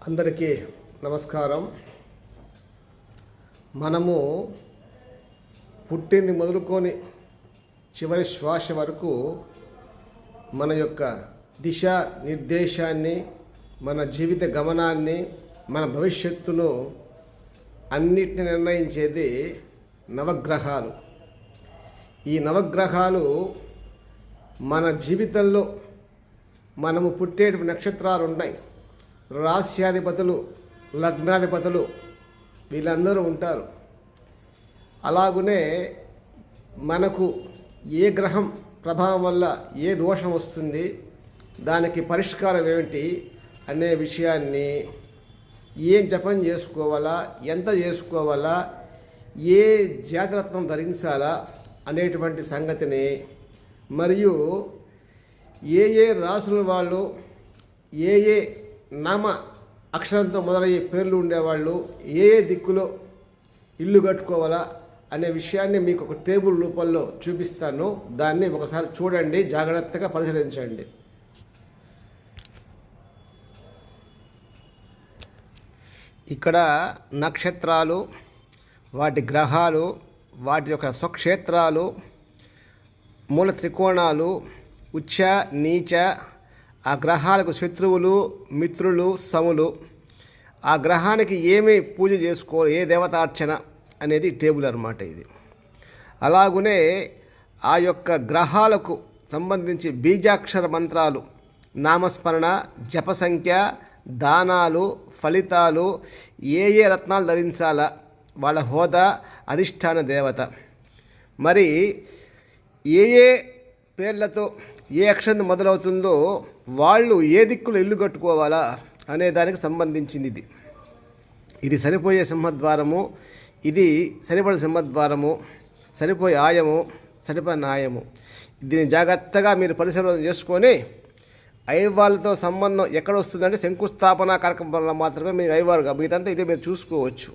అందరికీ నమస్కారం. మనము పుట్టింది మొదలుకొని చివరి శ్వాస వరకు మన యొక్క దిశ నిర్దేశాన్ని, మన జీవిత గమనాన్ని, మన భవిష్యత్తును అన్నిటిని నిర్ణయించేది నవగ్రహాలు. ఈ నవగ్రహాలు మన జీవితంలో మనము పుట్టేటి నక్షత్రాలు ఉన్నాయి, రాశ్యాధిపతులు, లగ్నాధిపతులు వీళ్ళందరూ ఉంటారు. అలాగునే మనకు ఏ గ్రహం ప్రభావం వల్ల ఏ దోషం వస్తుంది, దానికి పరిష్కారం ఏమిటి అనే విషయాన్ని, ఏం జపం చేసుకోవాలా, ఎంత చేసుకోవాలా, ఏ జాతరత్నం ధరించాలా అనేటువంటి సంగతిని, మరియు ఏ రాసుల వాళ్ళు ఏ నామ అక్షరంతో మొదలయ్యే పేర్లు ఉండేవాళ్ళు ఏ దిక్కులో ఇల్లు కట్టుకోవాలా అనే విషయాన్ని మీకు ఒక టేబుల్ రూపంలో చూపిస్తాను. దాన్ని ఒకసారి చూడండి, జాగ్రత్తగా పరిశీలించండి. ఇక్కడ నక్షత్రాలు, వాటి గ్రహాలు, వాటి యొక్క స్వక్షేత్రాలు, మూల త్రికోణాలు, ఉచ్చ నీచ, ఆ గ్రహాలకు శత్రువులు, మిత్రులు, సములు, ఆ గ్రహానికి ఏమి పూజ చేసుకోవాలి, ఏ దేవతార్చన అనేది టేబుల్ అన్నమాట ఇది. అలాగునే ఆ యొక్క గ్రహాలకు సంబంధించి బీజాక్షర మంత్రాలు, నామస్మరణ, జప సంఖ్య, దానాలు, ఫలితాలు, ఏ రత్నాలు ధరించాలా, వాళ్ళ హోదా, అధిష్టాన దేవత, మరి ఏ పేర్లతో ఏ అక్షరం మొదలవుతుందో వాళ్ళు ఏ దిక్కులో ఇల్లు కట్టుకోవాలా అనే దానికి సంబంధించింది ఇది. ఇది సరిపోయే సింహద్వారము, ఇది సరిపడే సింహద్వారము, సరిపోయే ఆయము, సరిపడిన న్యాయము. దీన్ని జాగ్రత్తగా మీరు పరిశీలన చేసుకొని ఐవాళ్ళతో సంబంధం ఎక్కడ వస్తుందంటే శంకుస్థాపన కార్యక్రమంలో మాత్రమే మీరు ఐవారుగా, మిగతంతా ఇదే మీరు చూసుకోవచ్చు.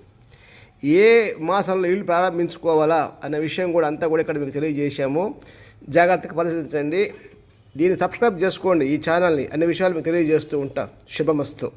ఏ మాసంలో ఇల్లు ప్రారంభించుకోవాలా అనే విషయం కూడా అంతా కూడా ఇక్కడ మీకు తెలియజేశాము. జాగ్రత్తగా పరిశీలించండి. దీన్ని సబ్స్క్రైబ్ చేసుకోండి, ఈ ఛానల్ని. అన్ని విషయాలు మీకు తెలియజేస్తూ ఉంటా. శుభమస్తు.